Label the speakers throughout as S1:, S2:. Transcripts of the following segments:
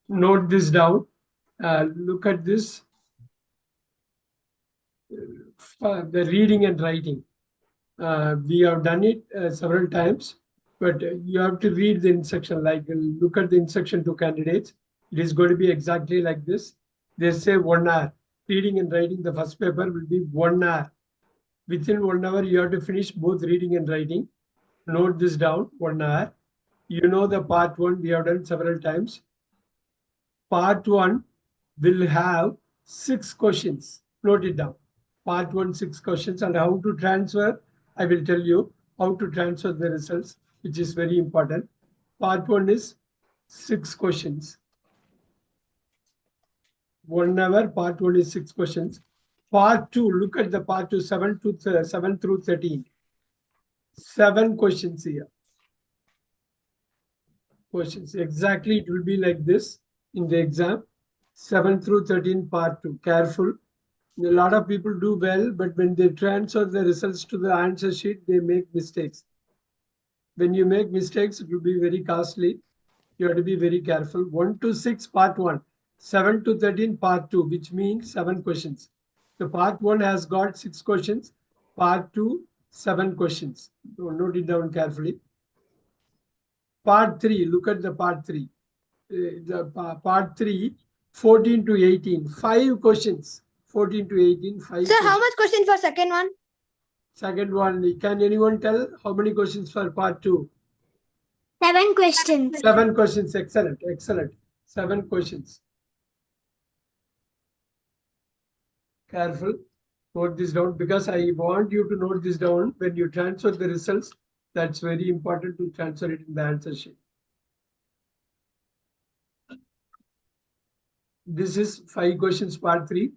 S1: Note this down. Look at this. The reading and writing. We have done it several times, but you have to read the instruction. Like look at the instruction to candidates. It is going to be exactly like this. They say 1 hour. Reading and writing the first paper will be 1 hour. Within 1 hour, you have to finish both reading and writing. Note this down, 1 hour. You know the part one we have done several times. Part one will have 6 questions. Note it down. Part one, 6 questions, and how to transfer. I will tell you how to transfer the results, which is very important. Part one is 6 questions. 1 hour, part one is 6 questions. Part two, look at the part two, 7 through 13. 7 questions here. Questions. Exactly, it will be like this in the exam. 7 through 13, part 2. Careful. A lot of people do well, but when they transfer the results to the answer sheet, they make mistakes. When you make mistakes, it will be very costly. You have to be very careful. 1 to 6, part 1. 7 to 13, part 2, which means 7 questions. The part 1 has got 6 questions. Part 2, 7 questions. So note it down carefully. Part 3, look at the part 3. Part 3, 14 to 18, 5 questions. 14 to 18, 5
S2: Sir,
S1: questions.
S2: how much question for second one?
S1: Second one, can anyone tell how many questions for part 2?
S2: 7 questions.
S1: 7 questions, excellent, excellent. 7 questions. Careful, note this down because I want you to note this down when you transfer the results. That's very important to transfer it in the answer sheet. This is 5 questions, part 3.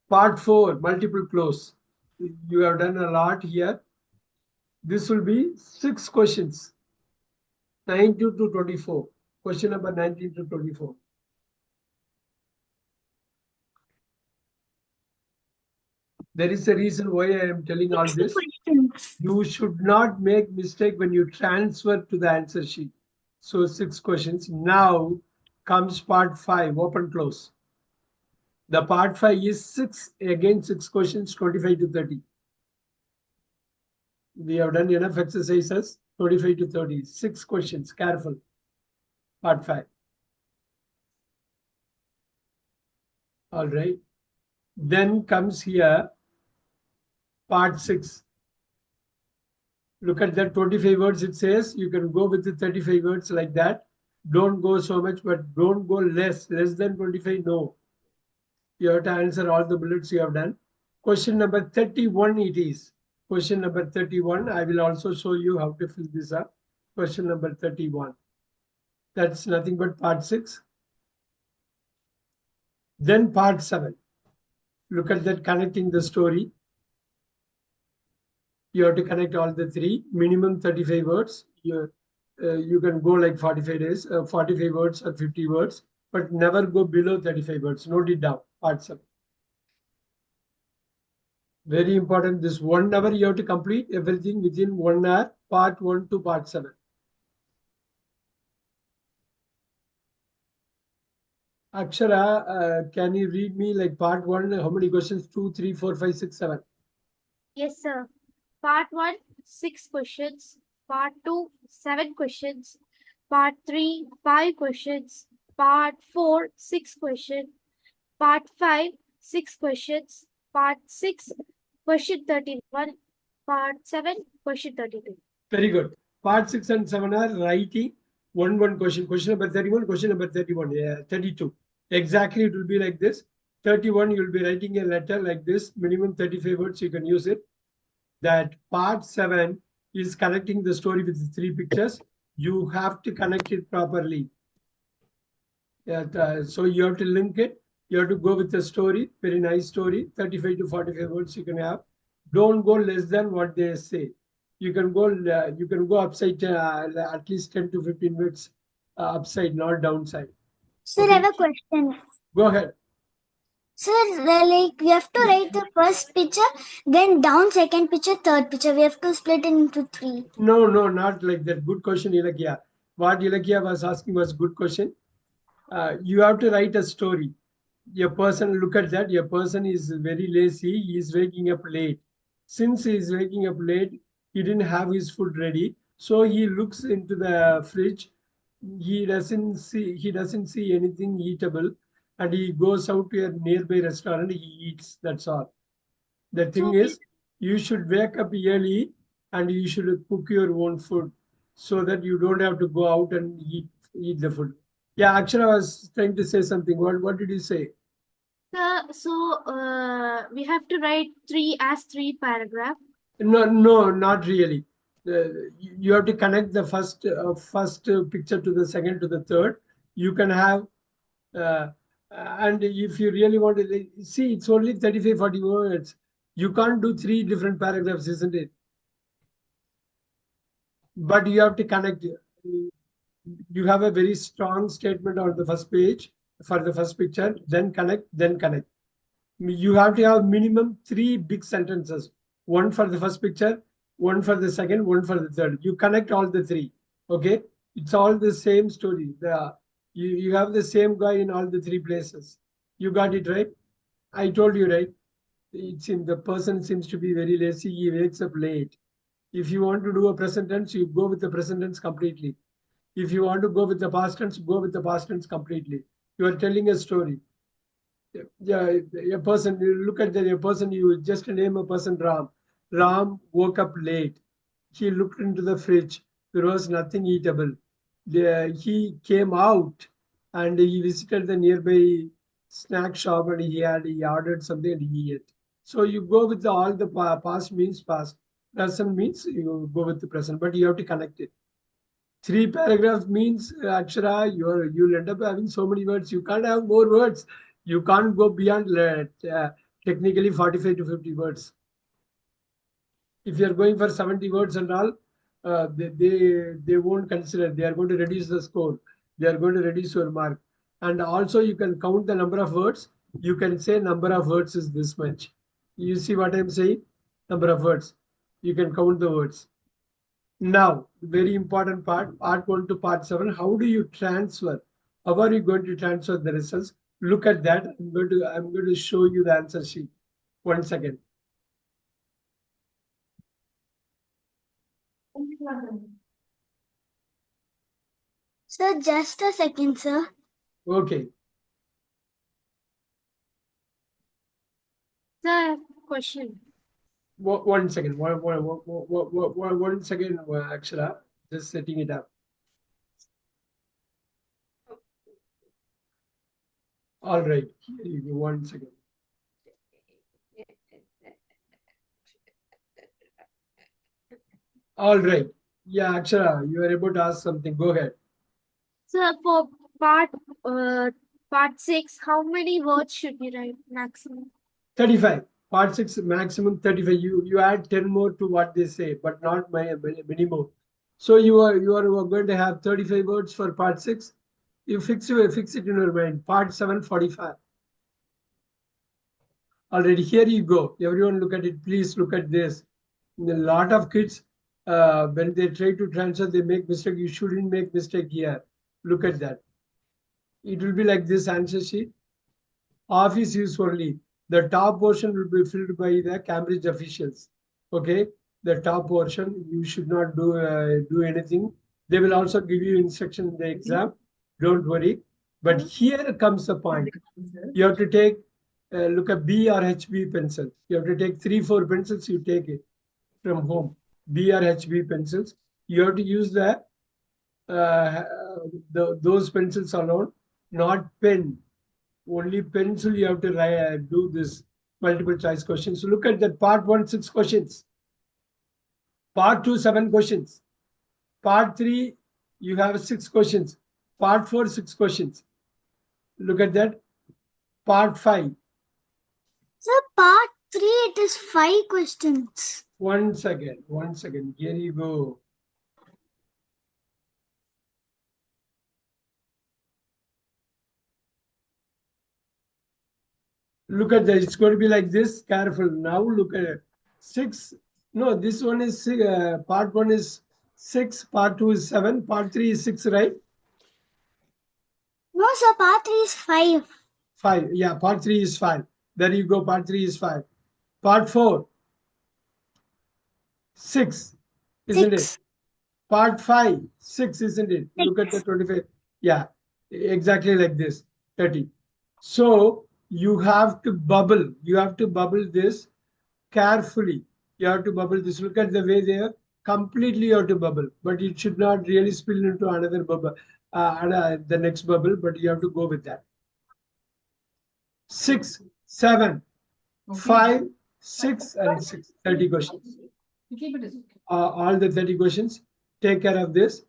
S1: Part 4, multiple close. You have done a lot here. This will be 6 questions, 19 to 24. Question number 19 to 24. There is a reason why I am telling all this. You should not make mistake when you transfer to the answer sheet. So 6 questions. Now comes part 5, open close. The part 5 is 6, again 6 questions, 25 to 30. We have done enough exercises, 25 to 30. 6 questions, careful. Part 5. All right. Then comes here part 6. Look at that 25 words it says. You can go with the 35 words like that. Don't go so much, but don't go less. Less than 25, no. You have to answer all the bullets you have done. Question number 31 it is. Question number 31. I will also show you how to fill this up. Question number 31. That's nothing but part 6. Then part 7. Look at that, connecting the story. You have to connect all the 3, minimum 35 words. You can go like 45 days, 45 words or 50 words, but never go below 35 words. Note it down, part 7. Very important, this 1 hour you have to complete everything within 1 hour, part 1 to part 7. Akshara, can you read me like part 1, how many questions? 2, 3, 4, 5, 6, 7.
S2: Yes, sir. Part 1, 6 questions. Part 2, 7 questions. Part 3, 5 questions. Part 4, 6 questions. Part 5, 6 questions. Part 6, question 31. Part 7, question 32.
S1: Very good. Part 6 and 7 are writing one question. Question number 31, question number 31, 32. Exactly, it will be like this. 31, you'll be writing a letter like this, minimum 35 words, you can use it. That part 7 is connecting the story with the 3 pictures. You have to connect it properly. So you have to link it. You have to go with the story, very nice story, 35 to 45 words you can have. Don't go less than what they say. You can go upside at least 10 to 15 minutes upside, not downside.
S2: Sir,
S1: Okay.
S2: I have a question.
S1: Go ahead.
S2: Sir, like we have to write the first picture, then down second picture, third picture. We have to split it into 3.
S1: No, not like that. Good question, Ilakya. What Ilakya was asking was good question. You have to write a story. A person, look at that, a person is very lazy, he is waking up late. Since he is waking up late, he didn't have his food ready, so he looks into the fridge. He doesn't see anything eatable, and he goes out to a nearby restaurant, he eats. That's all. The thing
S2: So
S1: is, you should wake up early and you should cook your own food so that you don't have to go out and eat the food. Yeah, actually, I was trying to say something. What did you say?
S2: we have to write three paragraph.
S1: No, no, not really. You have to connect the first picture to the second to the third. You can have, uh, and if you really want to see, it's only 35, 40 words. You can't do three different paragraphs, isn't it? But you have to connect. You have a very strong statement on the first page for the first picture, then connect, then connect. You have to have minimum three big sentences, one for the first picture, one for the second, one for the third. You connect all the three. Okay, it's all the same story. You have the same guy in all the three places. You got it right. I told you right. It's in the person seems to be very lazy. He wakes up late. If you want to do a present tense, you go with the present tense completely. If you want to go with the past tense, go with the past tense completely. You are telling a story. Yeah, a person, you look at a person, you just name a person Ram. Ram woke up late. He looked into the fridge. There was nothing eatable. He came out and he visited the nearby snack shop and he ordered something and he ate. So you go with all the past means past. Present means you go with the present, but you have to connect it. Three paragraphs means Akshara, you'll end up having so many words. You can't have more words. You can't go beyond technically 45 to 50 words. If you're going for 70 words and all, they won't consider. They are going to reduce the score. They are going to reduce your mark. And also you can count the number of words. You can say number of words is this much. You see what I'm saying? Number of words. You can count the words. Now, very important part 1 to part 7. How do you transfer? How are you going to transfer the results? Look at that. I'm going to show you the answer sheet. 1 second.
S2: Sir, just a second, sir.
S1: Okay.
S2: Sir, question.
S1: 1 second. 1 second, Akshara. Just setting it up. All right. Here you go. 1 second. All right. Yeah, Akshara, you are about to ask something. Go ahead.
S2: Sir, for part uh, part 6, how many words should we write maximum?
S1: 35. Part 6, maximum 35. You add 10 more to what they say, but not many more. So you are going to have 35 words for part 6. You fix it in your mind. Part 7, 45. Already here you go. Everyone look at it. Please look at this. A lot of kids, when they try to transfer, they make mistake. You shouldn't make mistake here. Look at that. It will be like this answer sheet. Office use only. The top portion will be filled by the Cambridge officials. Okay, the top portion you should not do anything. They will also give you instruction in the exam. Don't worry. But here comes the point. You have to take look at B or HB pencil. You have to take 3, 4 pencils. You take it from home. B or HB pencils. You have to use uh, those pencils alone, not pen. Only pencil you have to do this multiple choice questions. So look at that part 1, 6 questions. Part 2, 7 questions. Part 3, you have 6 questions. Part 4, 6 questions. Look at that. Part 5.
S2: Sir, part 3, it is 5 questions.
S1: 1 second. 1 second. Here you go. Look at that. It's going to be like this. Careful. Now look at it. 6. No, this one is part 1 is 6. Part 2 is 7. Part 3 is 6, right?
S2: No, No, sir, part 3 is 5.
S1: 5. Yeah, part 3 is 5. There you go. Part 3 is 5. Part 4, 6, isn't it?
S2: 6.
S1: Part 5, 6, isn't it? Look at the 25. Yeah, exactly like this. 30. So you have to bubble. You have to bubble this carefully. You have to bubble this. Look at the way they are. Completely you have to bubble, but it should not really spill into another bubble, the next bubble, but you have to go with that. 6, 7, 5, 6, and 6. 30 questions. All the 30 questions. Take care of this.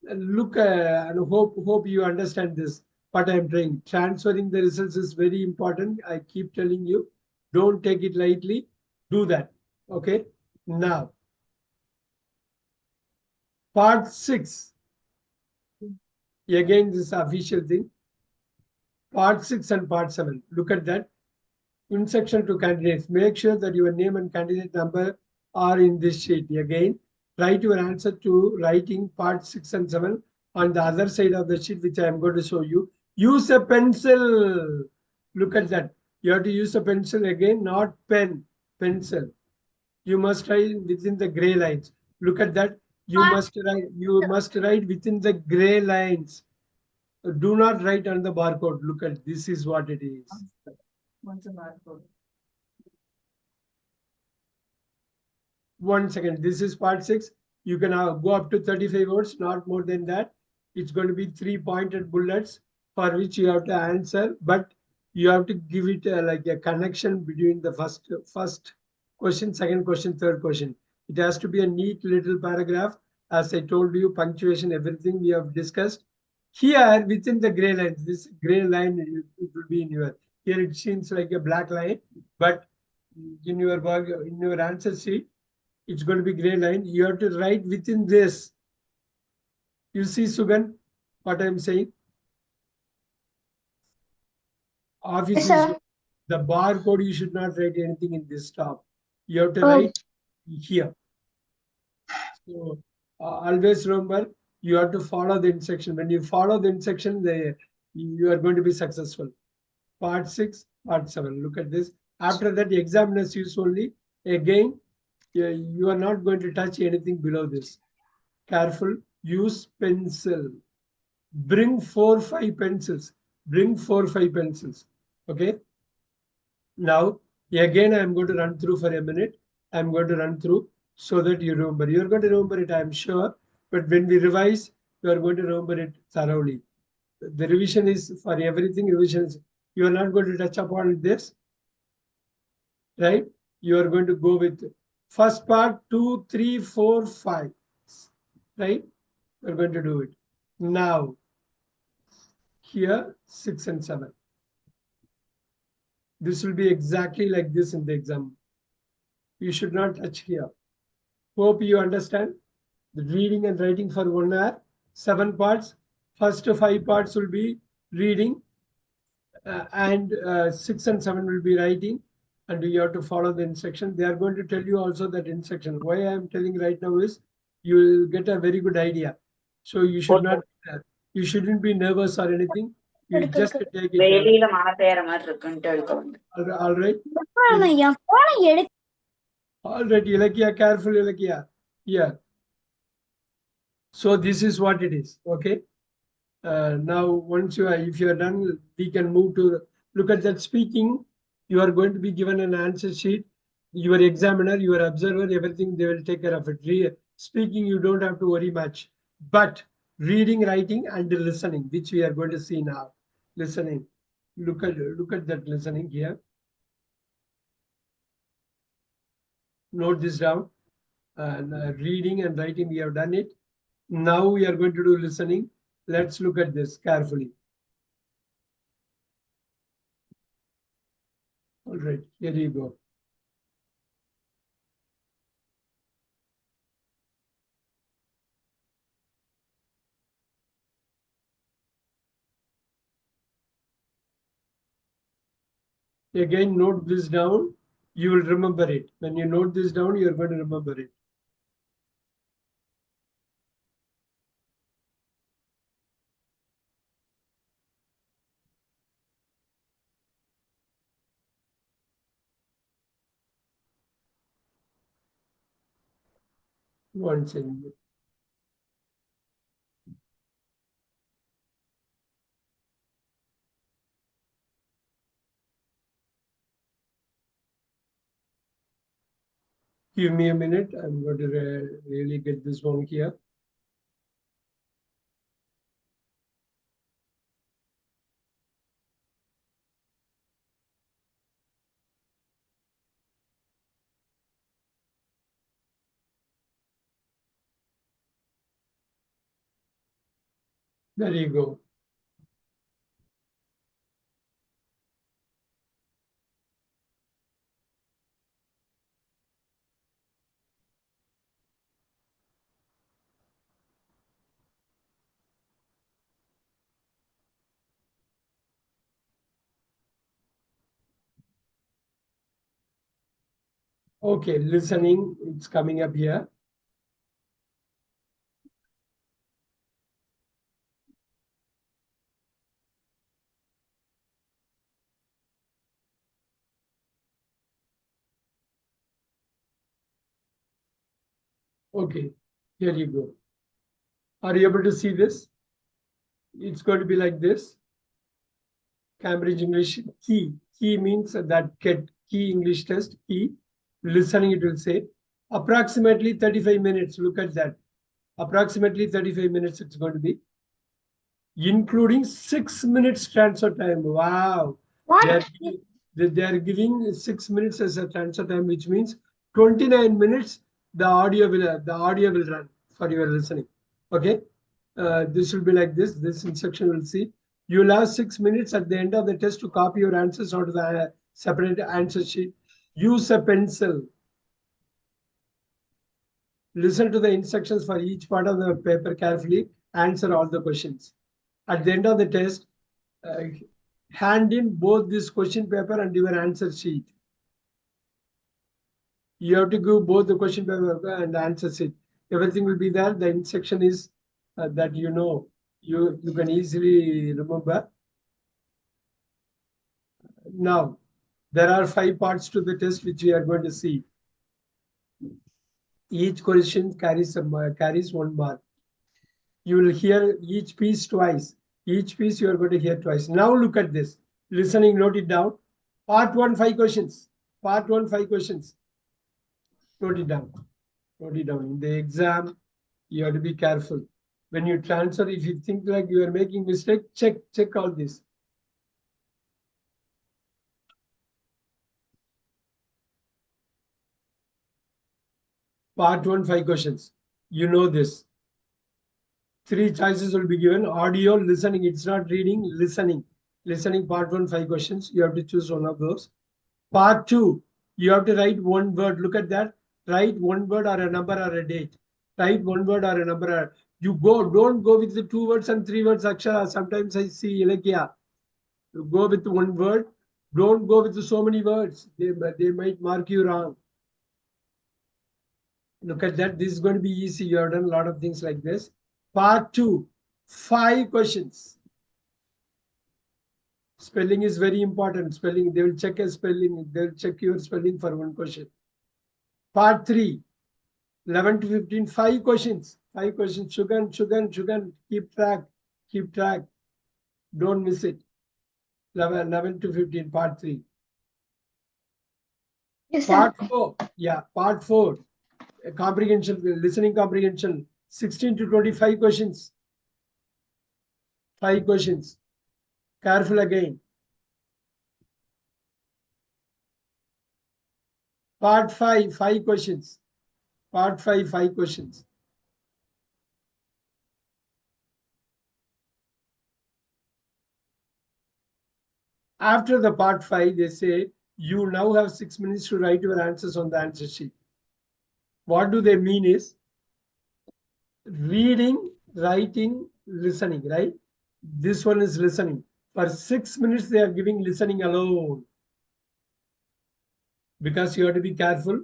S1: Look and hope you understand this. What I'm trying. Transferring the results is very important. I keep telling you, don't take it lightly. Do that. Okay. Now, part 6. Again, this official thing. Part 6 and part 7. Look at that. Instruction to candidates. Make sure that your name and candidate number are in this sheet. Again, write your answer to writing part 6 and 7 on the other side of the sheet, which I am going to show you. Use a pencil. Look at that. You have to use a pencil again, not pen, pencil. You must write within the gray lines. Look at that. You must write within the gray lines. Do not write on the barcode. Look at this is what it is.
S3: What's a barcode?
S1: 1 second. This is part 6. You can go up to 35 words, not more than that. It's going to be 3 pointed bullets for which you have to answer, but you have to give it like a connection between the first question, second question, third question. It has to be a neat little paragraph. As I told you, punctuation, everything we have discussed. Here within the gray lines, this gray line, it will be in your, here it seems like a black line, but in your answer sheet, it's going to be gray line. You have to write within this. You see, Sugan, what I'm saying? Office is the barcode. You should not write anything in this top. You have to write here. So always remember, you have to follow the instruction. When you follow the instruction, you are going to be successful. Part 6, part 7. Look at this. After that, the examiners use only. Again, you are not going to touch anything below this. Careful. Use pencil. Bring 4-5 pencils. Bring 4-5 pencils. Okay. Now, again, I'm going to run through for a minute. I'm going to run through so that you remember. You're going to remember it, I'm sure. But when we revise, you are going to remember it thoroughly. The revision is for everything. Revision is, you are not going to touch upon this, right? You are going to go with first part 2, 3, 4, 5, right? We're going to do it now. Here 6 and 7. This will be exactly like this in the exam. You should not touch here. Hope you understand. The reading and writing for 1 hour, 7 parts. First 5 parts will be reading, and 6 and 7 will be writing, and you have to follow the instruction. They are going to tell you also that instruction. Why I am telling right now is you will get a very good idea. So you should not, you shouldn't be nervous or anything. You just take it.
S3: வெளியில மழை பெய்யற மாதிரி இருக்குன்ட்டு எடுக்க வந்து.
S1: All right. All right, Ilakia, careful, Ilakia. Yeah. So this is what it is. Okay. Now, once you are, if you are done, we can move to look at that speaking. You are going to be given an answer sheet. Your examiner, your observer, everything, they will take care of it. Speaking, you don't have to worry much. But reading, writing, and listening, which we are going to see now. Listening. Look at that listening here. Note this down. Reading and writing, we have done it. Now we are going to do listening. Let's look at this carefully. All right, here you go. Again, note this down. You will remember it. When you note this down, you are going to remember it. One second. Give me a minute. I'm going to really get this one here. There you go. Okay, listening, it's coming up here. Okay, here you go. Are you able to see this? It's going to be like this. Cambridge English key. Key means that KET, key English test, key. Listening, it will say. Approximately 35 minutes. Look at that. Approximately 35 minutes it's going to be. Including 6 minutes transfer time. Wow.
S2: What?
S1: They are giving 6 minutes as a transfer time, which means 29 minutes the audio will run for your listening. Okay. This will be like this. This instruction will see. You'll have 6 minutes at the end of the test to copy your answers onto the separate answer sheet. Use a pencil. Listen to the instructions for each part of the paper carefully. Answer all the questions. At the end of the test, uh, hand in both this question paper and your answer sheet. You have to give both the question paper and the answer sheet. Everything will be there. The instruction is that you can easily remember. Now, there are 5 parts to the test which we are going to see. Each question carries 1 mark. You will hear each piece twice. Each piece you are going to hear twice. Now look at this. Listening, note it down. Part 1, 5 questions. Part 1, 5 questions. Note it down. Note it down. In the exam, you have to be careful. When you transfer, if you think like you are making mistake, check all this. Part 1, 5 questions. You know this. 3 choices will be given. Audio, listening. It's not reading, listening. Listening, part 1, 5 questions. You have to choose one of those. Part 2, you have to write one word. Look at that. Write one word or a number or a date. Write one word or a number. Don't go with the 2 words and 3 words, Akshara. Sometimes I see Ilakya. You go with one word. Don't go with so many words. They might mark you wrong. Look at that. This is going to be easy. You have done a lot of things like this. Part 2, 5 questions. Spelling is very important. Spelling, they will check a spelling. They will check your spelling for 1 question. Part 3, 11 to 15, 5 questions. 5 questions. Shugan. Keep track. Keep track. Don't miss it. 11 to 15, part 3.
S2: Yes,
S1: Part 4. Yeah, part 4. Comprehension, listening comprehension. 16 to 25 questions. 5 questions. Careful again. Part 5, 5 questions. Part 5, 5 questions. After the part 5, they say you now have 6 minutes to write your answers on the answer sheet. What do they mean is reading, writing, listening, right? This one is listening. For 6 minutes, they are giving listening alone. Because you have to be careful.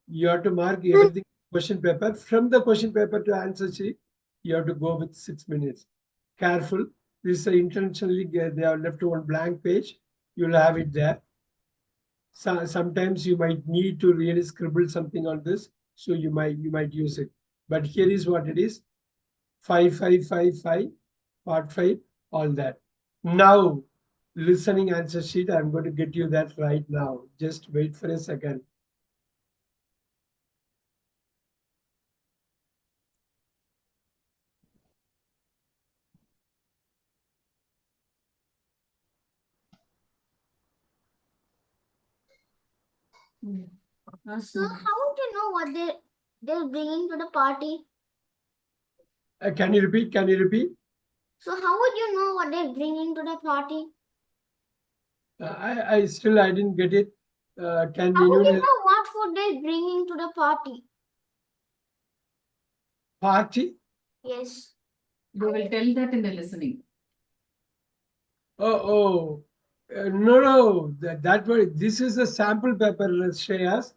S1: You have to mark everything question paper. From the question paper to answer sheet, you have to go with 6 minutes. Careful. This intentionally they have left one blank page. You'll have it there. So sometimes you might need to really scribble something on this, so you might use it. But here is what it is. 5, 5, 5, 5, part 5, all that. Now, listening answer sheet, I'm going to get you that right now. Just wait for a second.
S2: So how would you know what they're bringing to the party?
S1: Can you repeat? Can you repeat?
S2: So how would you know what they're bringing to the party?
S1: I didn't get it. Can
S2: How would you
S1: anyone
S2: know what food they're bringing to the party?
S1: party?
S2: Yes.
S3: They will tell that in the listening.
S1: No, no, that way. This is a sample paper, Shreyas.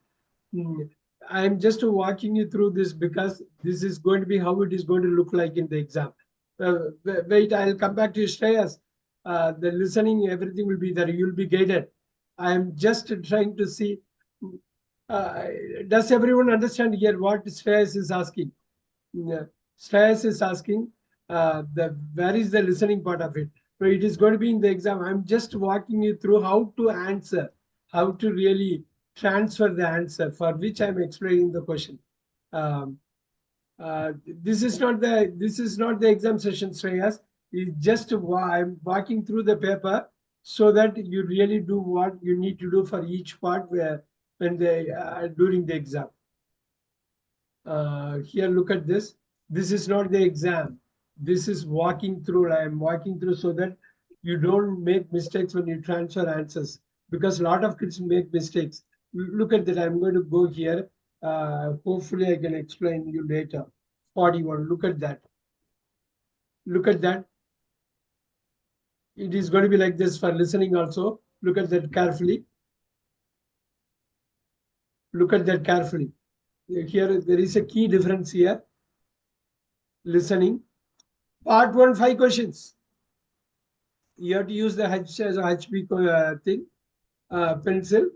S1: I'm just walking you through this because this is going to be how it is going to look like in the exam. Wait, I'll come back to you, Shreyas. The listening, everything will be there. You'll be guided. I'm just trying to see. Uh, does everyone understand here what Shreyas is asking? Shreyas is asking where is the listening part of it. So it is going to be in the exam. I'm just walking you through how to answer, how to really transfer the answer for which I'm explaining the question. Um, this is not the exam session, Shreyas. It's just I'm walking through the paper so that you really do what you need to do for each part when they during the exam. Here, look at this. This is not the exam. This is walking through. I am walking through so that you don't make mistakes when you transfer answers, because a lot of kids make mistakes. Look at that. I'm going to go here. Hopefully, I can explain you later. 41. Look at that. Look at that. It is going to be like this for listening also. Look at that carefully. Look at that carefully. Here, there is a key difference here. Listening. Part 1, 5 questions. You have to use the H as a HB thing, pencil,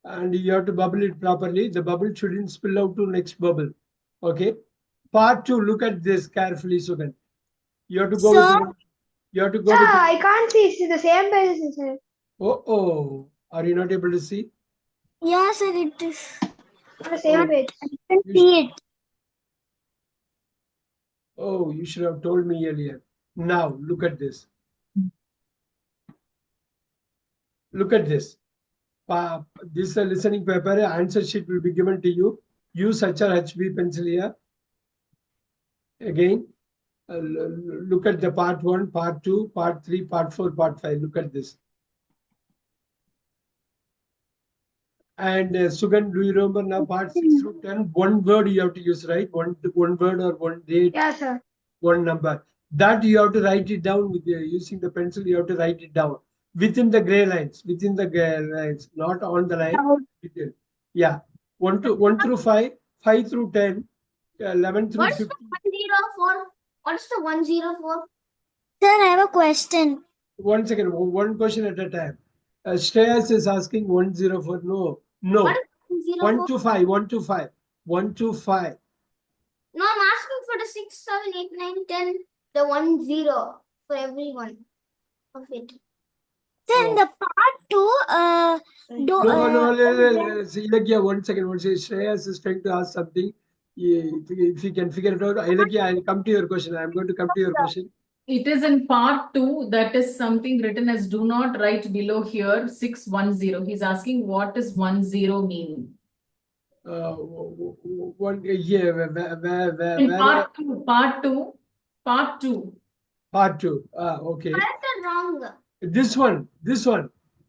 S1: and you have to bubble it properly. The bubble shouldn't spill out to next bubble. Okay. Part 2, look at this carefully, Sugan. You have to go
S2: Sir?
S1: with. You have to go
S4: Sir,
S1: with.
S4: I can't see. It's the same page, sir.
S1: Oh, are you not able to see?
S2: Yeah, sir, it is.
S4: On the same
S1: Oh.
S4: page.
S2: I can see it.
S1: Oh, you should have told me earlier. Now, look at this. Look at this. This is a listening paper. Answer sheet will be given to you. Use such a HB pencil here. Again, look at the part 1, part 2, part 3, part 4, part 5. Look at this. And Sugan, do you remember now part 6 through 10? One word you have to use, right? One word or one date,
S4: Yeah, sir.
S1: one number. That you have to write it down with using the pencil. You have to write it down within the gray lines. Within the gray lines, not on the line. Within. Yeah, 1 through 5, 5 through 10, 11 through
S2: What's the
S1: 15.
S2: 104? What's the 104? Sir, I have a question.
S1: 1 second, one question at a time. Shreyas is asking 104. No.
S2: What is 104?
S1: 1 to 5, 1 to 5, 1 to 5.
S2: No, I'm asking for the 6, 7, 8, 9, 10. The 10 for everyone of it. Sir, in the part 2,
S1: Ilagya, 1 second. Shreyas is trying to ask something. If you can figure it out, Ilagya, I'll come to your question. I'm going to come to your question.
S3: It is in part 2. That is something written as do not write below here 610. He's asking what does 10 mean?
S1: One, yeah,
S3: In
S1: where
S3: part 2. Part 2.
S1: part 2. Okay.
S2: correct or wrong?
S1: This one.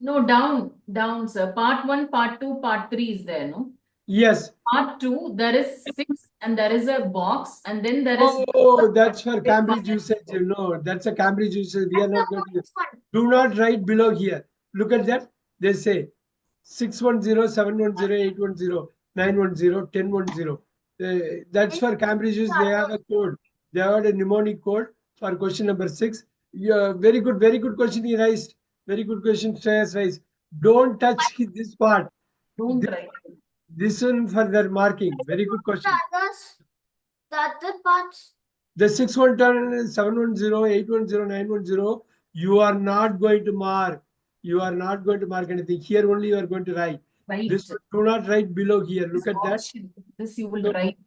S3: No, down, sir. Part 1, part 2, part 3 is there, no?
S1: Yes.
S3: Part 2, there is 6 and there is a box and then there is.
S1: Oh, that's for Cambridge usage. No, that's a Cambridge usage. We are not going to. Do not write below here. Look at that. They say 610, 710, 810, 910, 1010. That's for Cambridge use. They have a code. They have a mnemonic code for question number 6. Yeah, very good question he raised. Very good question Shreyas raised. Don't touch this part.
S3: Don't
S1: This-
S3: write.
S1: This one for their marking. Very good question.
S2: The others, The other parts.
S1: The 610, 710, 810, 910, you are not going to mark. You are not going to mark anything. Here only you are going to write.
S3: Right.
S1: This do not write below here. Look at that.
S3: This you will
S1: So-
S3: write.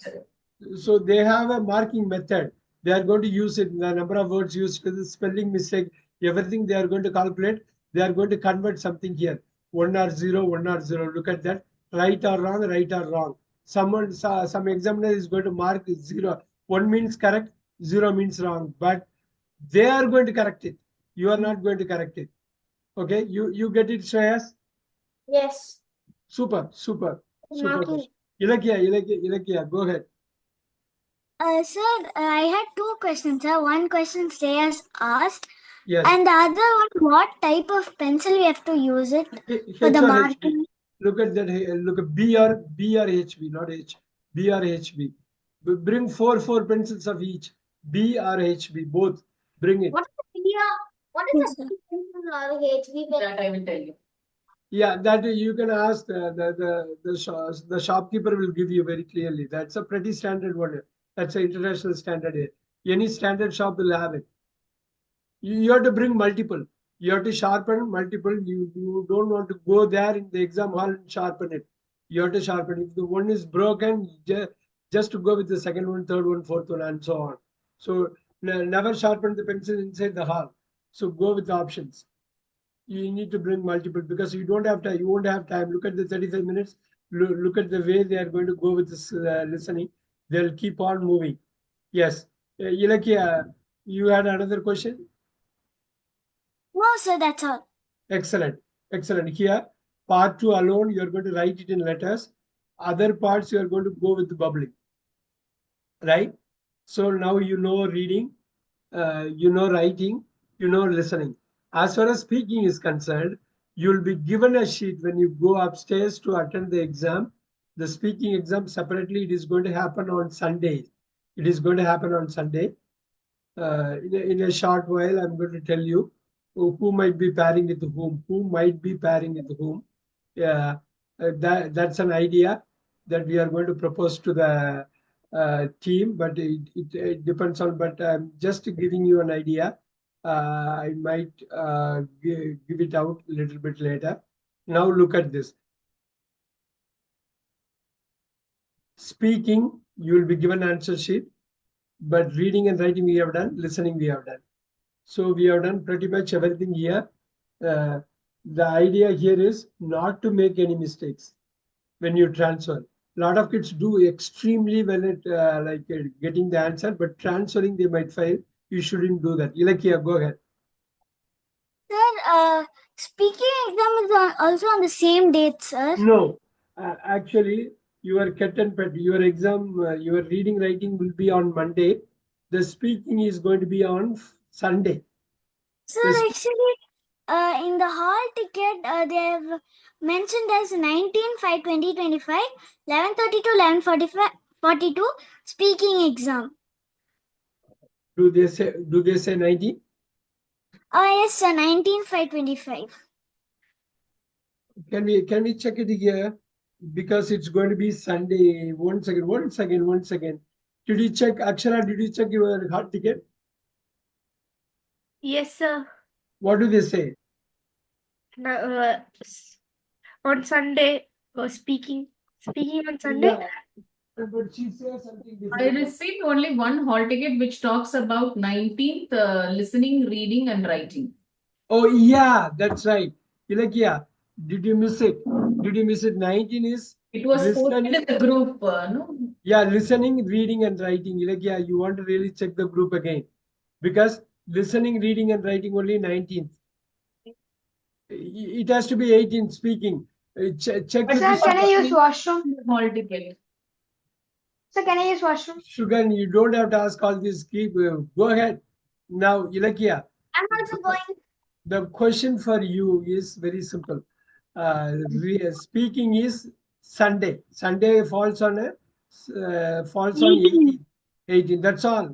S1: So they have a marking method. They are going to use it. The number of words used, the spelling mistake, everything they are going to calculate. They are going to convert something here. 1 or 0, 1 or 0. Look at that. Right or wrong, right or wrong. Some examiner is going to mark 0. 1 means correct, 0 means wrong. But they are going to correct it. You are not going to correct it. Okay, you get it, Shreyas?
S2: Yes.
S1: Super, super, super.
S2: Marking.
S1: Ilakya, go ahead.
S5: Sir, I had two questions, sir. One question Shreyas asked,
S1: Yes.
S5: and the other one, what type of pencil we have to use it for the
S1: H or HB.
S5: marking?
S1: Look at that. Look at B or HB, not H. B or HB. Bring four pencils of each. B or HB, both. Bring it.
S2: What is
S5: Yes,
S2: the
S5: sir.
S2: pencil or HB pen?
S3: That I will tell you.
S1: Yeah, that you can ask the shopkeeper will give you very clearly. That's a pretty standard one. That's an international standard. Any standard shop will have it. You have to bring multiple. You have to sharpen multiple. You don't want to go there in the exam hall and sharpen it. You have to sharpen. If the one is broken, just to go with the second one, third one, fourth one, and so on. So never sharpen the pencil inside the hall. So go with the options. You need to bring multiple because you don't have time. You won't have time. Look at the 35 minutes. Look at the way they are going to go with this listening. They'll keep on moving. Yes. Ilakya, you had another question?
S5: No, sir, that's all.
S1: Excellent. Excellent. Here, part 2 alone, you're going to write it in letters. Other parts, you're going to go with the bubbling. Right? So now you know reading, you know writing, you know listening. As far as speaking is concerned, you'll be given a sheet when you go upstairs to attend the exam. The speaking exam separately, it is going to happen on Sunday. It is going to happen on Sunday. In a short while, I'm going to tell you who might be pairing with who might be pairing with whom. Yeah, that's an idea that we are going to propose to the team, but it depends on. But I'm just giving you an idea. I might give it out a little bit later. Now look at this. Speaking, you will be given answer sheet, but reading and writing we have done, listening we have done. So we have done pretty much everything here. The idea here is not to make any mistakes when you transfer. A lot of kids do extremely well at getting the answer, but transferring they might fail. You shouldn't do that. Ilakya, go ahead.
S5: Sir, speaking exam is also on the same date, sir.
S1: No, actually, your KET and PET, your exam, your reading writing will be on Monday. The speaking is going to be on Sunday.
S5: Sir,
S1: Yes.
S5: actually, in the hall ticket, they have mentioned as 19/5/2025, 11:30 to 11:42 speaking exam.
S1: Do they say 90?
S5: Yes, sir, 19/5/25.
S1: Can we check it here? Because it's going to be Sunday. One second. Did you check, Akshara, did you check your hall ticket?
S2: Yes, sir.
S1: What do they say?
S2: On Sunday, speaking on Sunday.
S1: Yeah. But she says something
S3: I
S1: different.
S3: received only one hall ticket which talks about 19th listening, reading, and writing.
S1: Oh, yeah, that's right. Ilakya, did you miss it? 19 is
S3: It was posted
S1: listening.
S3: in the group, no?
S1: Yeah, listening, reading, and writing. Ilakya, you want to really check the group again. Because listening, reading, and writing only 19th. It has to be 18th speaking. Check
S4: Sir,
S1: the
S4: can I use washroom?
S3: Hall ticket.
S4: Sir, can I use washroom?
S1: Sugar, you don't have to ask all this. Go ahead. Now, Ilakya,
S2: I'm also going.
S1: the question for you is very simple. Speaking is Sunday. Sunday falls on 18. 18. That's all.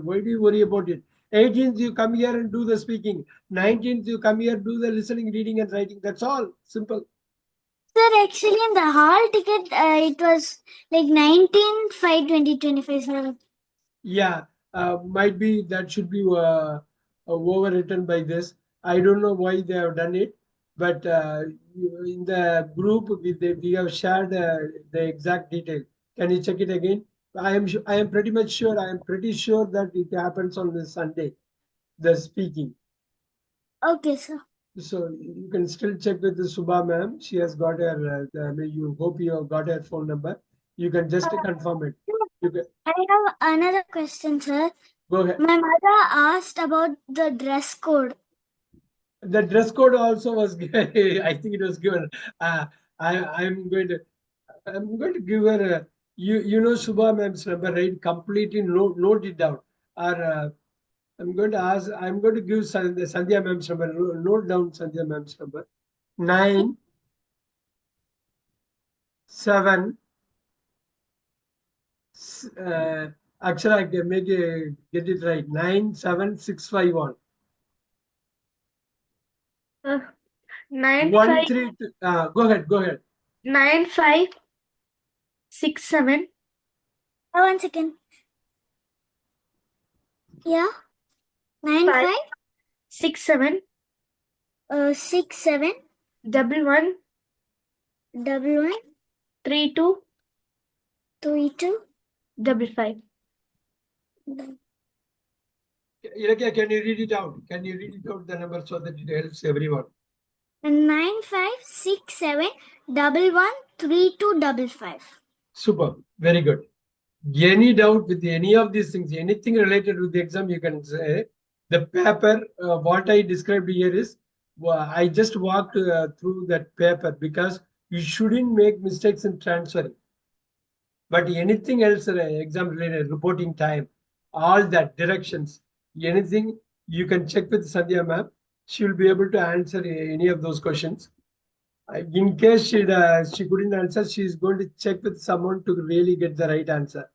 S1: Why do you worry about it? 18th you come here and do the speaking. 19th you come here, do the listening, reading, and writing. That's all. Simple.
S5: Sir, actually, in the hall ticket, it was like 19/5/2025, sir.
S1: Yeah, might be that should be overwritten by this. I don't know why they have done it, but in the group we have shared the exact detail. Can you check it again? I am pretty much sure. I am pretty sure that it happens on the Sunday, the speaking.
S5: Okay, sir.
S1: So you can still check with the Subha ma'am. She has got her. You hope you have got her phone number. You can just confirm it. You can
S5: I have another question, sir.
S1: go ahead.
S5: My mother asked about the dress code.
S1: The dress code also was given. I think it was given. Uh, I'm going to give her you know Subha ma'am's number, right? Completely note it down. Or I'm going to give Sandhya ma'am's number. Note down Sandhya ma'am's number. 9 7 Akshara, I can get it right. 97651.
S2: 9
S1: 1
S2: 5
S1: 3 2, go ahead. Go ahead.
S2: 9 5 6 7
S5: 1 second. Yeah. 9
S2: 5
S5: 5
S2: 6 7
S5: 6 7
S2: 1 1
S5: 1 1
S2: 3 2
S5: 3 2
S2: 5 5.
S1: Ilakya, can you read it out? Can you read it out the number so that it helps everyone?
S5: 9 5 6 7 1 1 3 2 5 5.
S1: Super. Very good. Any doubt with any of these things, anything related with the exam, you can say. The paper, what I described here is, I just walked through that paper because you shouldn't make mistakes in transferring. But anything else, exam related, reporting time, all that directions, anything you can check with Sandhya ma'am. She will be able to answer any of those questions. In case she couldn't answer, she is going to check with someone to really get the right answer,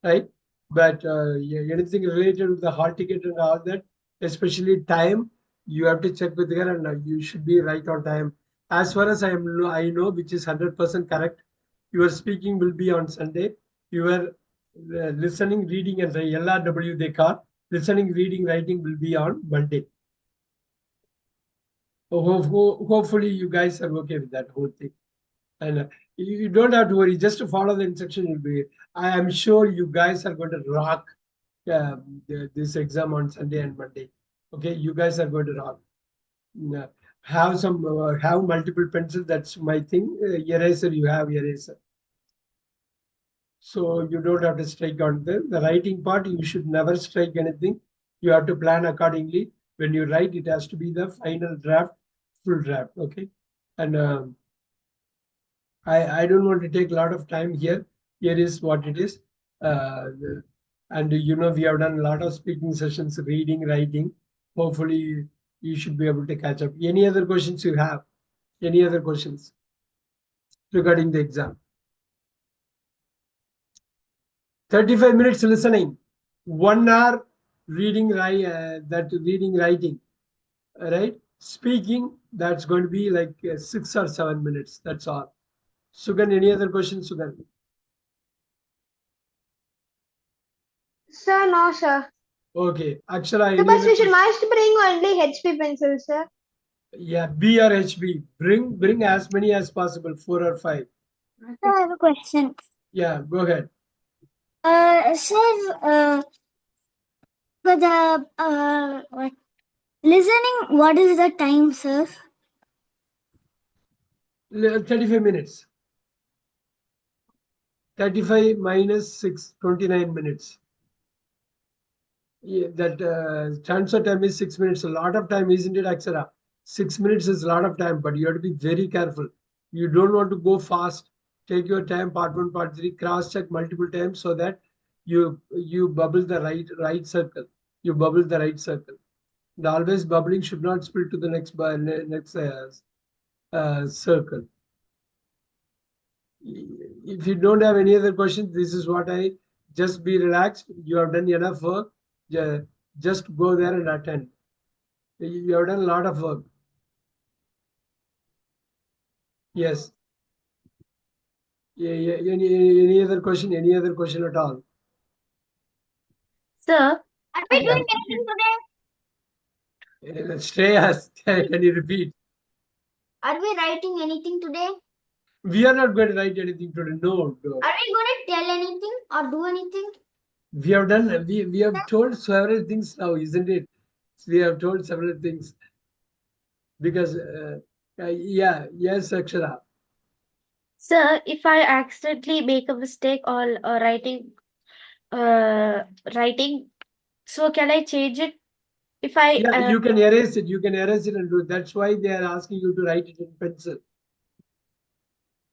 S1: right? But yeah, anything related with the hall ticket and all that, especially time, you have to check with her, and you should be right on time. As far as I know, which is 100% correct. Your speaking will be on Sunday. Your listening, reading, and the LRW they call listening, reading, writing will be on Monday. Hopefully, you guys are okay with that whole thing. And you don't have to worry. Just to follow the instruction, you'll be. I am sure you guys are going to rock this exam on Sunday and Monday. Okay, you guys are going to rock. Yeah. Have multiple pencils. That's my thing. Eraser, you have eraser. So you don't have to strike on the writing part. You should never strike anything. You have to plan accordingly. When you write, it has to be the final draft, full draft. Okay, and I don't want to take a lot of time here. Here is what it is. And we have done a lot of speaking sessions, reading, writing. Hopefully, you should be able to catch up. Any other questions you have? Any other questions regarding the exam? 35 minutes listening, 1 hour reading, writing, right? Speaking, that's going to be like 6 or 7 minutes. That's all. Sugan, any other questions, Sugan?
S4: Sir, no, sir.
S1: Okay. Akshara,
S4: So,
S1: any
S4: but
S1: other
S4: we should
S1: question?
S4: must bring only HP pencils, sir.
S1: Yeah, B or HB. Bring as many as possible, 4 or 5.
S5: I have a question.
S1: Yeah, go ahead.
S5: Sir, for the listening, what is the time, sir?
S1: 35 minutes. 35 minus 6, 29 minutes. Yeah, that transfer time is 6 minutes. A lot of time, isn't it, Akshara? 6 minutes is a lot of time, but you have to be very careful. You don't want to go fast. Take your time, part 1, part 3, cross check multiple times so that you bubble the right circle. You bubble the right circle. And always bubbling should not spill to the next circle. If you don't have any other questions, this is what I just be relaxed. You have done enough work. Just go there and attend. You have done a lot of work. Yes. Yeah, yeah. Any other question? Any other question at all?
S2: Sir,
S5: Are we
S1: Yeah.
S5: doing anything today?
S1: Shreyas, can you repeat?
S5: Are we writing anything today?
S1: We are not going to write anything today. No, no.
S5: Are we going to tell anything or do anything?
S1: We have done. We have told several things now, isn't it? We have told several things because yeah, yes, Akshara.
S2: sir, if I accidentally make a mistake or writing, so can I change it? If I
S1: Yeah, you can erase it. You can erase it and do it. That's why they are asking you to write it in pencil.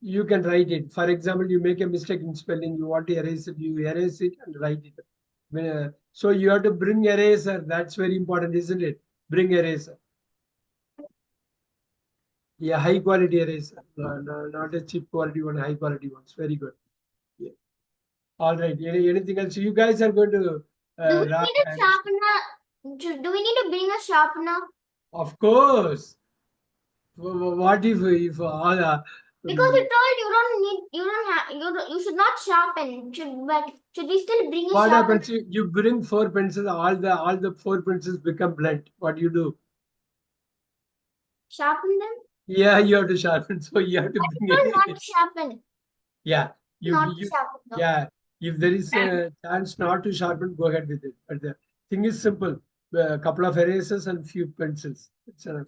S1: You can write it. For example, you make a mistake in spelling, you want to erase it, you erase it and write it. So you have to bring eraser. That's very important, isn't it? Bring eraser. Yeah, high quality eraser. No, not a cheap quality one, high quality ones. Very good. Yeah. All right. Anything else? You guys are going to
S5: Do we
S1: wrap
S5: need a
S1: and
S5: sharpener? Do we need to bring a sharpener?
S1: of course. What if all
S5: Because you told you don't need, you don't have, you should not sharpen. But should we still bring a
S1: what
S5: sharpener?
S1: happens? You bring four pencils, all the four pencils become blunt. What do you do?
S5: Sharpen them?
S1: Yeah, you have to sharpen. So you have to
S5: I
S1: bring
S5: told not
S1: it.
S5: to sharpen.
S1: Yeah,
S5: Not to sharpen them.
S1: yeah. If there is a chance not to sharpen, go ahead with it. But the thing is simple: a couple of erasers and few pencils. It's enough.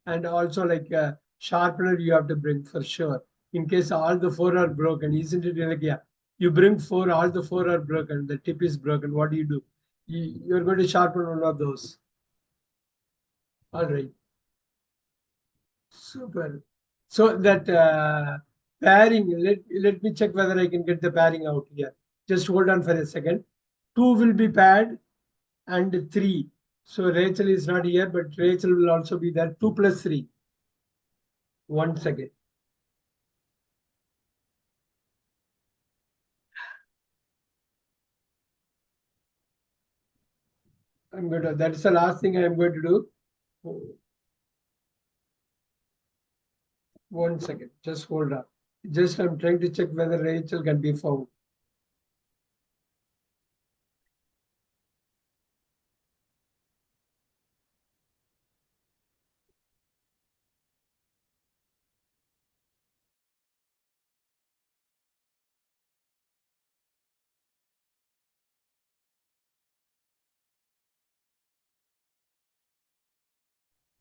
S1: And also, like sharpener, you have to bring for sure. In case all the four are broken, isn't it? Like yeah, you bring four, all the four are broken. The tip is broken. What do you do? You're going to sharpen one of those. All right. Super. So that pairing, let me check whether I can get the pairing out here. Just hold on for a second. 2 will be paired and 3. So Rachel is not here, but Rachel will also be there. 2 plus 3. 1 second. I'm going to, that's the last thing I am going to do. 1 second. Just hold on. Just I'm trying to check whether Rachel can be found.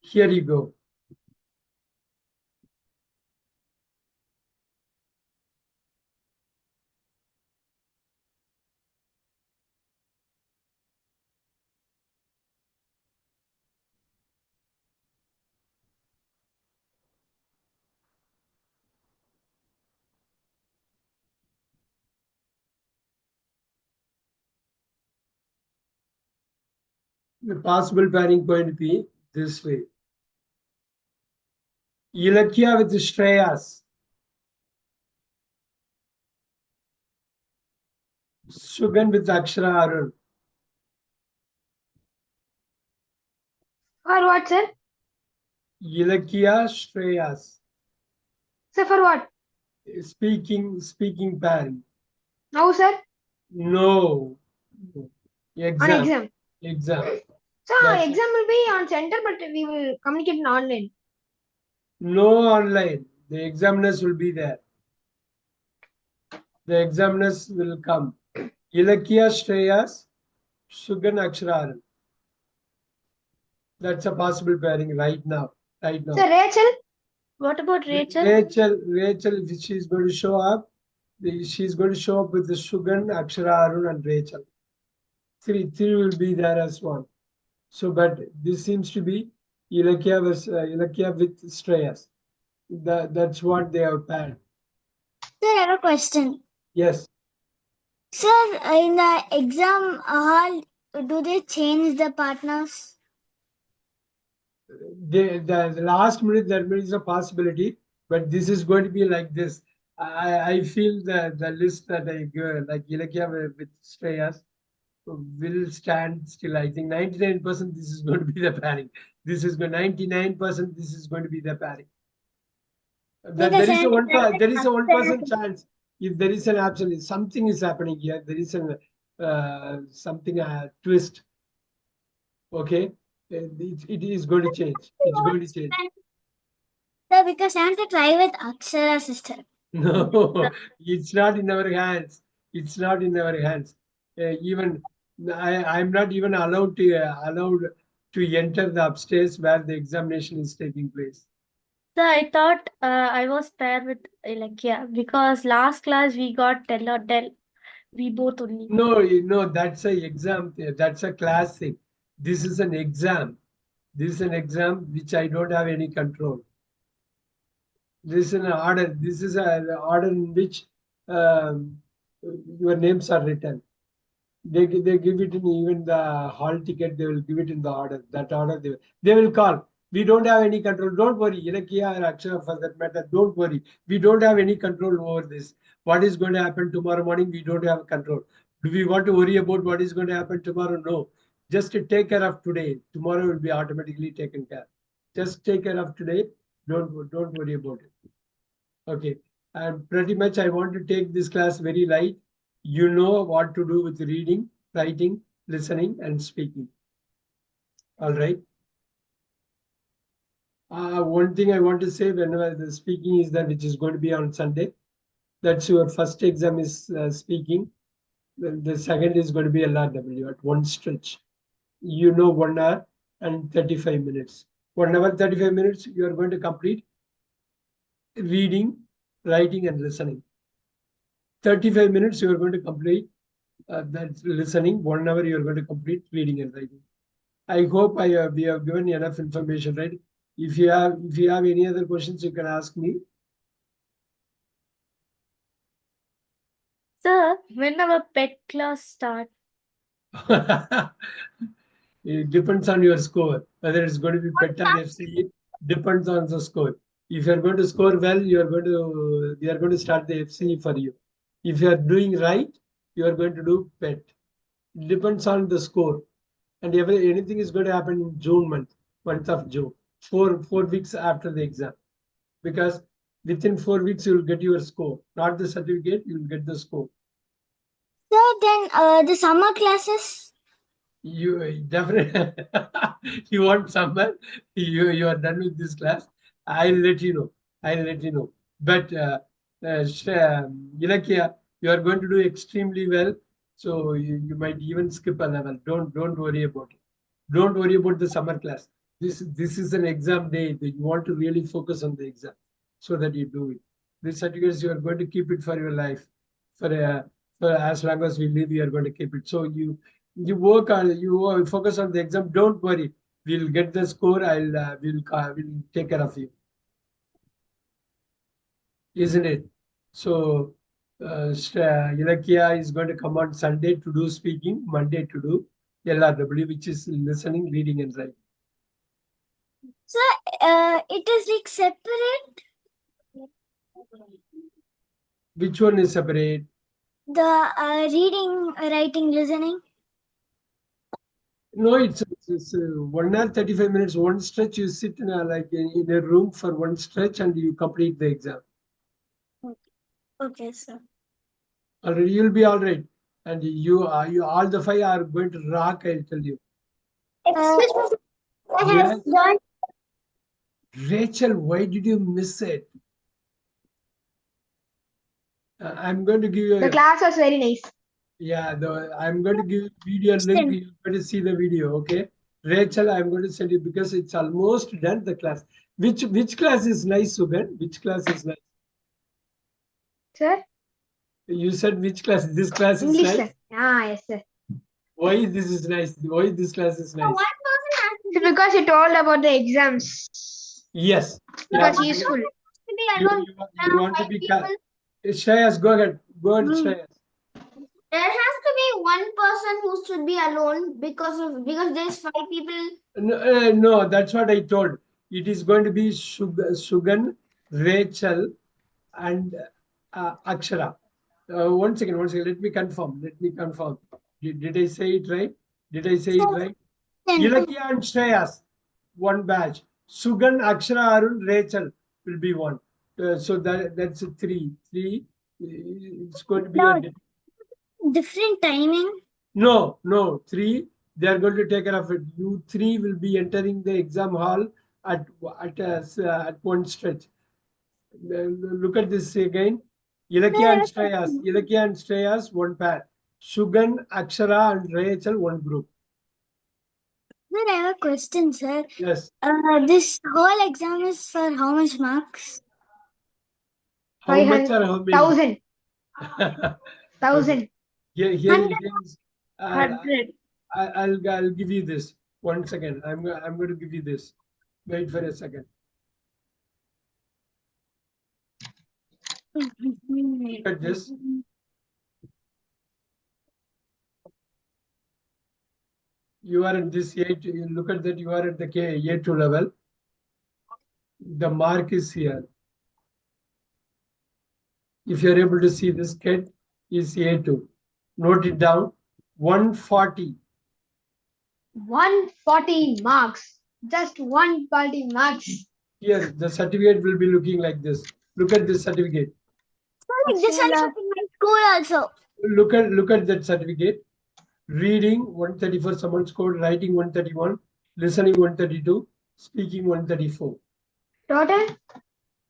S1: Here you go. The possible pairing going to be this way. Ilakya with Shreyas. Sugan with Akshara Arun.
S4: For what, sir?
S1: Ilakya Shreyas.
S4: Sir, for what?
S1: Speaking pairing.
S4: No, sir.
S1: No.
S4: On
S1: Exam.
S4: exam.
S1: Exam.
S4: So
S1: That's
S4: exam will be on center, but we will communicate in online.
S1: no online. The examiners will be there. The examiners will come. Ilakya Shreyas, Sugan Akshara. That's a possible pairing right now. Right now.
S4: Sir, Rachel.
S2: what about Rachel?
S1: Rachel, if she's going to show up, she's going to show up with the Sugan, Akshara Arun, and Rachel. Three will be there as one. So, but this seems to be Ilakya with Shreyas. That's what they have paired.
S5: Sir, I have a question.
S1: Yes.
S5: Sir, in the exam hall, do they change the partners?
S1: The last minute there is a possibility, but this is going to be like this. I feel the list that I give, like Ilakya with Shreyas, will stand still. I think 99% this is going to be the pairing. This is going 99% this is going to be the pairing. That there is a 1% chance if there is an absence, something is happening here. There is an something twist. Okay, it is going to change. It's going to change.
S5: Sir, because I want to try with Akshara sister.
S1: No, it's not in our hands. It's not in our hands. Even I'm not even allowed to enter the upstairs where the examination is taking place.
S2: So I thought I was paired with Ilakya because last class we got tell or tell. We both only.
S1: No, that's a exam. That's a class thing. This is an exam. This is an exam which I don't have any control. This is an order. This is an order in which your names are written. They give it in even the hall ticket. They will give it in the order. That order they will call. We don't have any control. Don't worry. Ilakya or Akshara for that matter. Don't worry. We don't have any control over this. What is going to happen tomorrow morning? We don't have control. Do we want to worry about what is going to happen tomorrow? No. Just to take care of today. Tomorrow will be automatically taken care. Just take care of today. Don't worry about it. Okay. And pretty much I want to take this class very light. You know what to do with reading, writing, listening, and speaking. All right. One thing I want to say whenever the speaking is there, which is going to be on Sunday, that's your first exam is speaking. The second is going to be LRW at one stretch. You know, 1 hour and 35 minutes. 1 hour, 35 minutes, you are going to complete reading, writing, and listening. 35 minutes, you are going to complete that listening. 1 hour, you are going to complete reading and writing. I hope we have given enough information, right? If you have any other questions, you can ask me.
S2: Sir, when our pet class start?
S1: It depends on your score. Whether it's going to be PET or FCE depends on the score. If you're going to score well, we are going to start the FCE for you. If you are doing right, you are going to do PET. It depends on the score. And anything is going to happen in June month of June, 4 weeks after the exam. Because within 4 weeks, you will get your score. Not the certificate, you will get the score.
S5: Sir, then the summer classes.
S1: You definitely you want summer. You are done with this class. I'll let you know. I'll let you know. But Ilakya, you are going to do extremely well. So you might even skip a level. Don't worry about it. Don't worry about the summer class. This is an exam day. That you want to really focus on the exam so that you do it. This certificates you are going to keep it for your life. For as long as we live, you are going to keep it. So you work on you focus on the exam. Don't worry. We'll get the score. We'll take care of you. Isn't it? So Ilakya is going to come on Sunday to do speaking, Monday to do LRW, which is listening, reading, and writing.
S5: Sir, it is like separate.
S1: Which one is separate?
S5: The reading, writing, listening.
S1: No, it's 1 hour 35 minutes. One stretch, you sit in a room for one stretch and you complete the exam.
S5: Okay, sir.
S1: Already you'll be all right. And you all the 5 are going to rock, I'll tell you.
S5: I
S1: Yes.
S5: have done.
S1: Rachel, why did you miss it? I'm going to give you
S4: The class was very nice.
S1: yeah, I'm going to give you video link. You're going to see the video, okay? Rachel, I'm going to send you because it's almost done the class. Which class is nice, Sugan? Which class is nice?
S4: Sir,
S1: You said which class? This class is
S4: English
S1: nice.
S4: class. Ah, yes, sir.
S1: Why this is nice? Why this class is
S5: So
S1: nice?
S5: one person has to
S4: So
S5: be,
S4: because you told about the exams.
S1: Yes.
S4: It
S1: Yeah.
S4: was useful.
S5: to be
S1: You,
S5: alone.
S1: you,
S5: There
S1: you
S5: are
S1: want to
S5: 5
S1: be
S5: people.
S1: Shreyas, go ahead. Go ahead, Shreyas.
S5: There has to be one person who should be alone because there's 5 people.
S1: No, that's what I told. It is going to be Sugan, Rachel, and Akshara. One second. Let me confirm. Did I say it right? Did I say it right? Ilakya and Shreyas, one batch. Sugan, Akshara, Arun, Rachel will be one. So that's three. It's going to be
S5: No.
S1: a
S5: different timing?
S1: No, no, 3, they are going to take care of it. You 3 will be entering the exam hall at one stretch. Look at this again. Ilakya and Shreyas, one pair. Shugan, Akshara, and Rachel, one group.
S5: Sir, I have a question, sir.
S1: Yes.
S5: This whole exam is for how much marks?
S1: How much or how many?
S4: 1,000. 1,000.
S1: Here it is.
S2: 100.
S1: I'll give you this. 1 second. I'm going to give you this. Wait for a second. Look at this. You are at this A2. You look at that. You are at the A2 level. The mark is here. If you are able to see this, KET is A2. Note it down. 140.
S4: 140 marks. Just 140 marks.
S1: Here, the certificate will be looking like this. Look at this certificate.
S5: Like this one is in my school also.
S1: Look at that certificate. Reading 134, someone scored. Writing 131. Listening 132. Speaking 134.
S4: Total?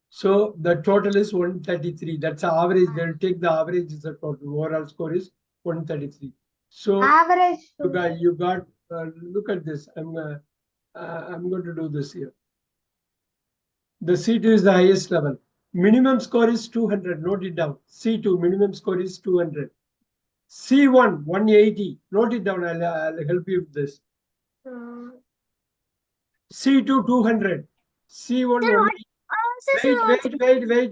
S1: So the total is 133. That's the average. They'll take the average is the total. Overall score is 133. So
S4: Average.
S1: you got look at this. I'm going to do this here. The C2 is the highest level. Minimum score is 200. Note it down. C2 minimum score is 200. C1 180. Note it down. I'll help you with this. C2 200. C1 180.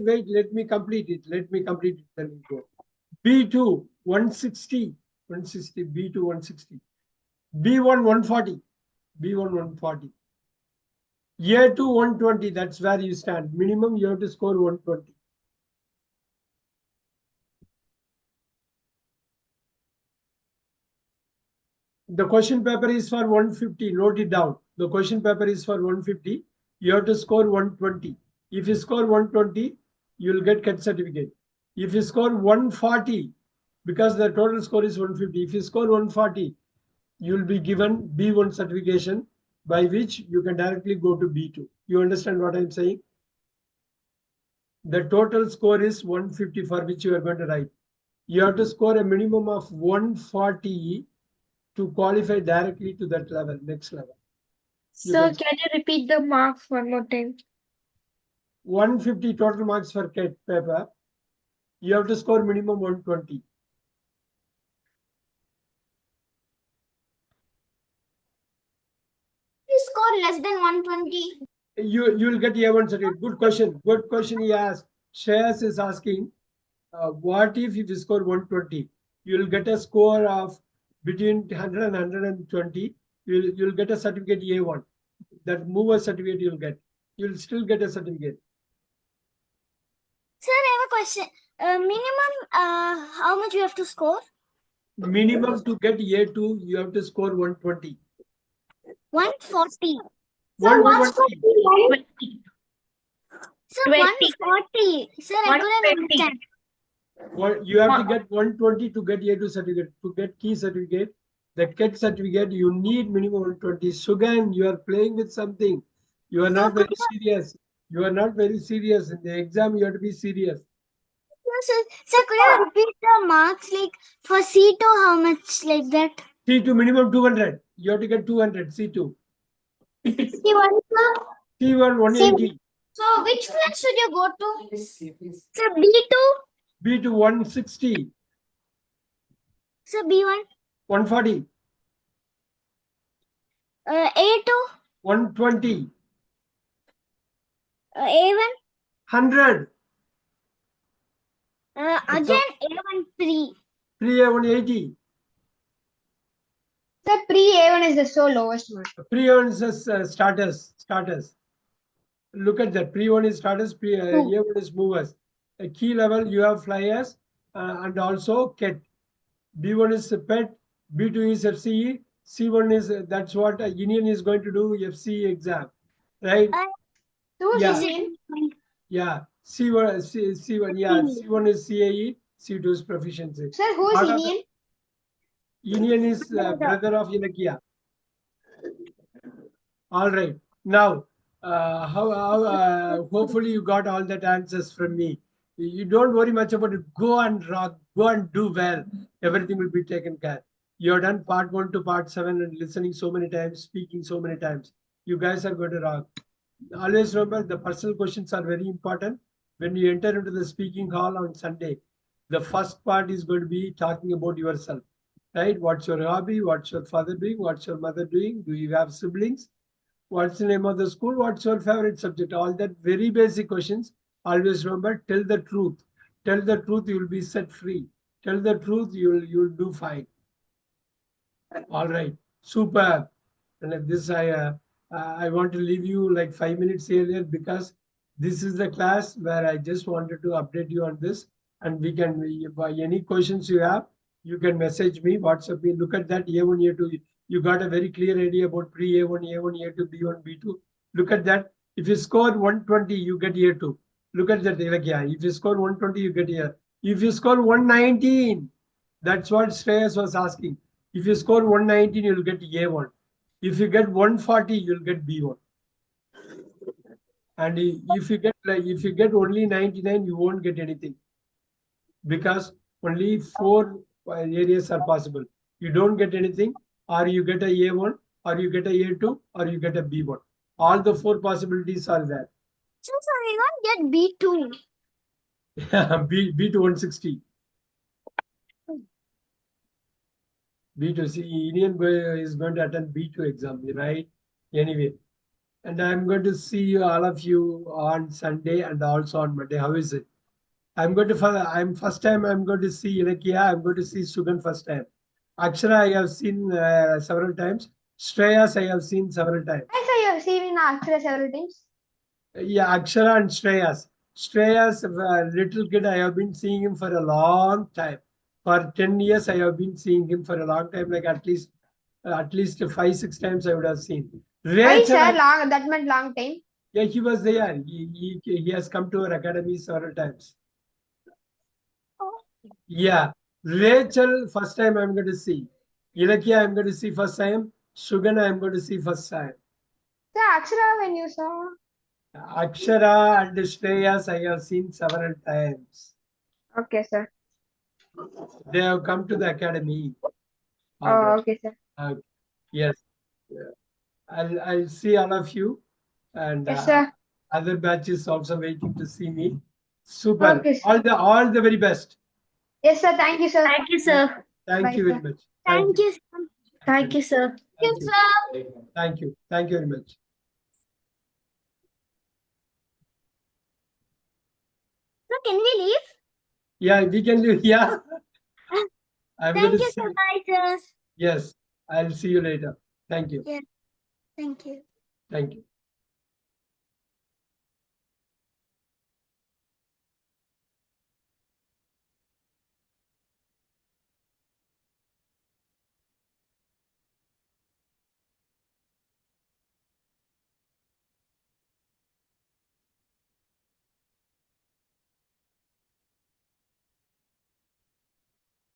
S1: Wait. Let me complete it. Then we go. B2 160. B2 160. B1 140. B1 140. A2 120. That's where you stand. Minimum you have to score 120. The question paper is for 150. Note it down. The question paper is for 150. You have to score 120. If you score 120, you will get KET certificate. If you score 140, because the total score is 150, if you score 140, you will be given B1 certification, by which you can directly go to B2. You understand what I'm saying? The total score is 150 for which you are going to write. You have to score a minimum of 140 to qualify directly to that level, next level.
S2: Sir, can you repeat the marks one more time?
S1: 150 total marks for KET paper. You have to score minimum 120.
S5: You score less than 120.
S1: You will get A1 certificate. Good question. Good question he asked. Shreyas is asking, what if you score 120? You will get a score of between 100 and 120. You'll get a certificate A1. That mover certificate you'll get. You'll still get a certificate.
S5: Sir, I have a question. Minimum, how much you have to score?
S1: Minimum to get A2, you have to score 120.
S5: 140.
S1: So 120.
S5: Sir,
S2: 20.
S5: 140. Sir, I couldn't
S2: 120.
S5: understand.
S1: Well, you have to get 120 to get A2 certificate. To get key certificate, the KET certificate, you need minimum 120. Sugan, you are playing with something. You are not very serious. You are not very serious. In the exam, you have to be serious.
S5: Sir, could you repeat the marks like for C2 how much like that?
S1: C2 minimum 200. You have to get 200 C2.
S5: C1, sir?
S1: C1 180.
S5: So which class should you go to? Sir, B2?
S1: B2 160.
S5: Sir, B1?
S1: 140.
S5: A2?
S1: 120.
S5: A1?
S1: 100.
S5: Again A1 3.
S1: 3A 180.
S4: Sir, pre-A1 is the so lowest mark.
S1: Pre-A1 is starters. Look at that. Pre-1 is starters, A1 is movers. A key level, you have flyers and also KET. B1 is PET, B2 is FCE, C1 is, that's what Union is going to do FCE exam, right?
S4: Who's
S1: Yeah.
S4: Indian?
S1: Yeah, C1, yeah, C1 is CAE, C2 is proficiency.
S4: Sir, who's
S1: Part of
S4: Indian?
S1: Union is brother of Ilakya. All right. Now, hopefully you got all that answers from me. You don't worry much about it. Go and rock. Go and do well. Everything will be taken care. You have done part 1 to part 7 and listening so many times, speaking so many times. You guys are going to rock. Always remember the personal questions are very important. When you enter into the speaking hall on Sunday, the first part is going to be talking about yourself, right? What's your hobby? What's your father doing? What's your mother doing? Do you have siblings? What's the name of the school? What's your favorite subject? All that very basic questions. Always remember, tell the truth. Tell the truth, you will be set free. Tell the truth, you'll do fine. All right, super. And this I want to leave you like 5 minutes earlier because this is the class where I just wanted to update you on this. And we can, by any questions you have, you can message me, WhatsApp me. Look at that A1, A2. You got a very clear idea about pre-A1, A1, A2, B1, B2. Look at that. If you score 120, you get A2. Look at that. Like, yeah, if you score 120, you get A. If you score 119, that's what Shreyas was asking. If you score 119, you'll get A1. If you get 140, you'll get B1. And if you get only 99, you won't get anything because only 4 areas are possible. You don't get anything, or you get a A1, or you get a A2, or you get a B1. All the 4 possibilities are there.
S5: So I don't get B2.
S1: B to 160. B2, see, Indian is going to attend B2 exam, right? Anyway, and I'm going to see you, all of you, on Sunday and also on Monday. How is it? I'm going to, I'm first time I'm going to see Ilakya. I'm going to see Sugan first time. Akshara, I have seen several times. Shreyas, I have seen several times.
S4: I saw you have seen in Akshara several times.
S1: Yeah, Akshara and Shreyas. Shreyas, little kid, I have been seeing him for a long time. For 10 years, I have been seeing him for a long time, like at least 5, 6 times I would have seen.
S4: Why, sir?
S1: Rachel,
S4: Long, that meant long time.
S1: yeah, he was there. He has come to our academy several times. Yeah, Rachel, first time I'm going to see. Ilakya, I'm going to see first time. Sugana, I'm going to see first time.
S4: Sir, Akshara, when you saw.
S1: Akshara and Shreyas, I have seen several times.
S4: Okay, sir.
S1: They have come to the academy. All
S4: Oh,
S1: right.
S4: okay, sir.
S1: Yes. I'll see all of you, and
S4: Yes, sir.
S1: other batches also waiting to see me. Super.
S4: Okay, sir.
S1: All the very best.
S4: Yes, sir. Thank you, sir.
S2: Thank you, sir.
S1: Thank
S4: Bye,
S1: you
S4: sir.
S1: very much.
S5: Thank you.
S2: Thank you, sir.
S1: Thank you.
S5: Sir.
S1: Thank you. Thank you very much.
S5: So can we leave?
S1: Yeah, we can leave. Yeah. I'm going
S5: Thank
S1: to
S5: you,
S1: see.
S5: sir. Bye, sir.
S1: Yes, I'll see you later. Thank you.
S5: Yeah. Thank you.
S1: Thank you.